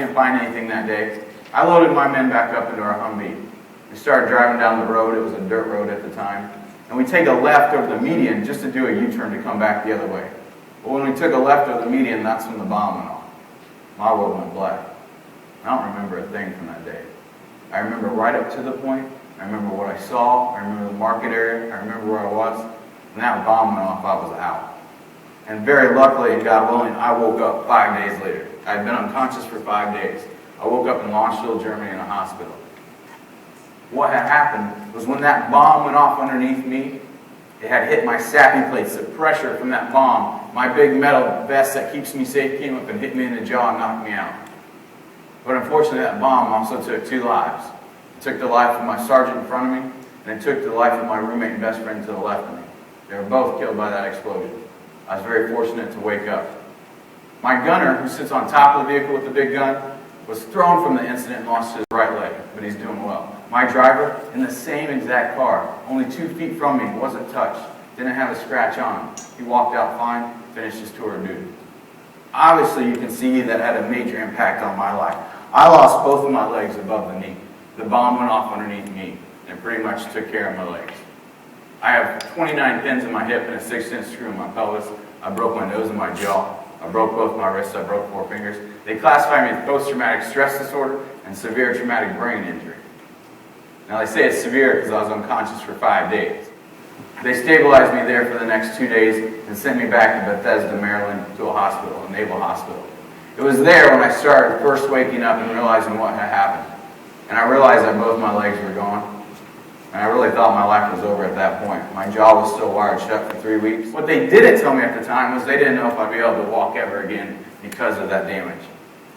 didn't find anything that day, I loaded my men back up into our Humvee. We started driving down the road. It was a dirt road at the time. And we take a left over the median just to do a U-turn to come back the other way. But when we took a left over the median, that's when the bomb went off. My world went black. I don't remember a thing from that day. I remember right up to the point. I remember what I saw. I remember the market area. I remember where I was. And that bomb went off, I was out. And very luckily, and God willing, I woke up 5 days later. I had been unconscious for 5 days. I woke up in Longfield, Germany in a hospital. What had happened was when that bomb went off underneath me, it had hit my sappy plates. The pressure from that bomb, my big metal vest that keeps me safe, came up and hit me in the jaw and knocked me out. But unfortunately, that bomb also took 2 lives. It took the life of my sergeant in front of me, and it took the life of my roommate and best friend to the left of me. They were both killed by that explosion. I was very fortunate to wake up. My gunner, who sits on top of the vehicle with the big gun, was thrown from the incident and lost his right leg, but he's doing well. My driver, in the same exact car, only 2 feet from me, wasn't touched, didn't have a scratch on him. He walked out fine, finished his tour of duty. Obviously, you can see that had a major impact on my life. I lost both of my legs above the knee. The bomb went off underneath me and pretty much took care of my legs. I have 29 pins in my hip and a 6-inch screw in my pelvis. I broke my nose and my jaw. I broke both my wrists. I broke 4 fingers. They classify me as post-traumatic stress disorder and severe traumatic brain injury. Now they say it's severe because I was unconscious for 5 days. They stabilized me there for the next 2 days and sent me back to Bethesda, Maryland to a hospital, a naval hospital. It was there when I started first waking up and realizing what had happened. And I realized that both my legs were gone. And I really thought my life was over at that point. My jaw was still wired shut for 3 weeks. What they didn't tell me at the time was they didn't know if I'd be able to walk ever again because of that damage.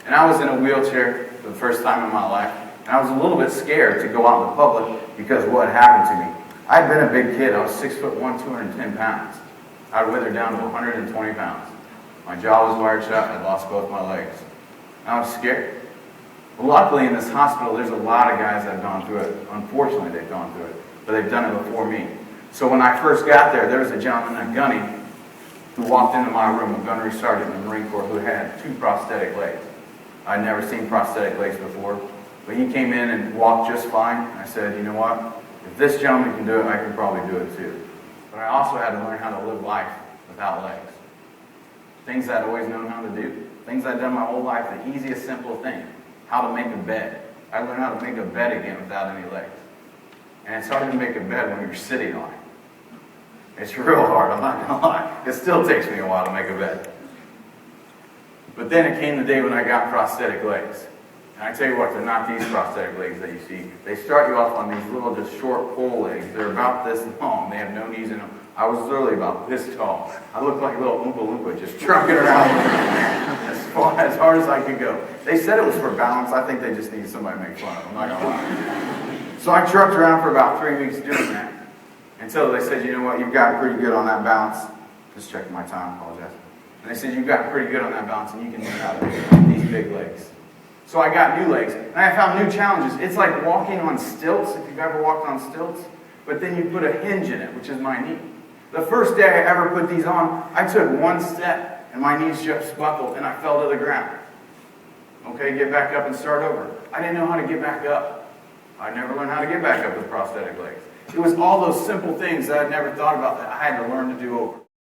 And I was in a wheelchair for the first time in my life. And I was a little bit scared to go out in the public because of what had happened to me. I'd been a big kid. I was 6'1", 210 pounds. I'd withered down to 120 pounds. My jaw was wired shut. I lost both my legs. I was scared. Luckily, in this hospital, there's a lot of guys that have gone through it. Unfortunately, they've gone through it, but they've done it before me. So when I first got there was a gentleman, a gunny, who walked into my room, a gunnery sergeant in the Marine Corps, who had 2 prosthetic legs. I'd never seen prosthetic legs before, but he came in and walked just fine. I said, you know what? If this gentleman can do it, I can probably do it too. But I also had to learn how to live life without legs. Things I'd always known how to do. Things I'd done my whole life, the easiest, simple thing. How to make a bed. I learned how to make a bed again without any legs. And it's hard to make a bed when you're sitting on it. It's real hard, I'm not going to lie. It still takes me a while to make a bed. But then it came the day when I got prosthetic legs. And I tell you what, they're not these prosthetic legs that you see. They start you off on these little, just short pole legs. They're about this long. They have no knees in them. I was literally about this tall. I looked like a little Oompa Loompa, just trucking around as hard as I could go. They said it was for balance. I think they just needed somebody to make fun of them. I'm not going to lie. So I trucked around for about 3 weeks doing that. Until they said, you know what, you've gotten pretty good on that balance. Just checking my time, apologize. And they said, you've gotten pretty good on that balance and you can learn how to do these big legs. So I got new legs, and I found new challenges. It's like walking on stilts, if you've ever walked on stilts, but then you put a hinge in it, which is my knee. The first day I ever put these on, I took 1 step, and my knees just buckled, and I fell to the ground. Okay, get back up and start over. I didn't know how to get back up. I never learned how to get back up with prosthetic legs. It was all those simple things that I'd never thought about that I had to learn to do over.